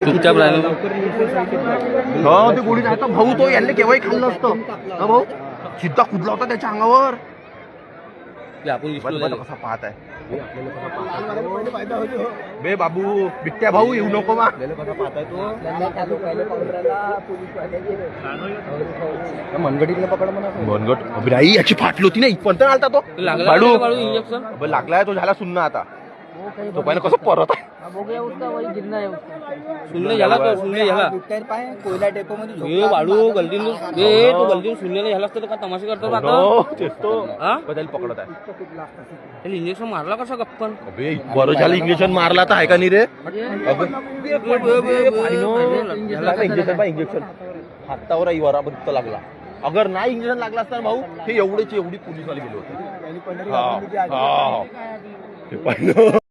चुपचाप राहिलो. हो ते गोळी जायचा भाऊ तो यांनी केव्हाही खाल्लं असतं ना भाऊ. सिद्धा कुदला होता त्याच्या अंगावर. आपण कसा पाहत आहे बे बाबू बिट्ट्या भाऊ येऊ नको मा. मनगट अभिराई याची फाटली होती ना इथपर्यंत आलता तो. इंजेक्शन लागलाय तो झाला सुन्न आता. तो पाहिजे कसं परत आहे. शून्य झाला तो शून्य झाला. कोयला डेपो मध्ये हे वाळू गलदीन तू गलदीन शून्य झाला असतं तर का तमाशा करतो आता. पकडत आहे. इंजेक्शन मारला कसा गप्पन. बरं झालं इंजेक्शन मारला तर आहे का नाही रे. इंजेक्शन हातावर वराबत्त लागला. अगर नाही इंजेक्शन लागला असता भाऊ हे एवढी पोलीस वाले गेले होते.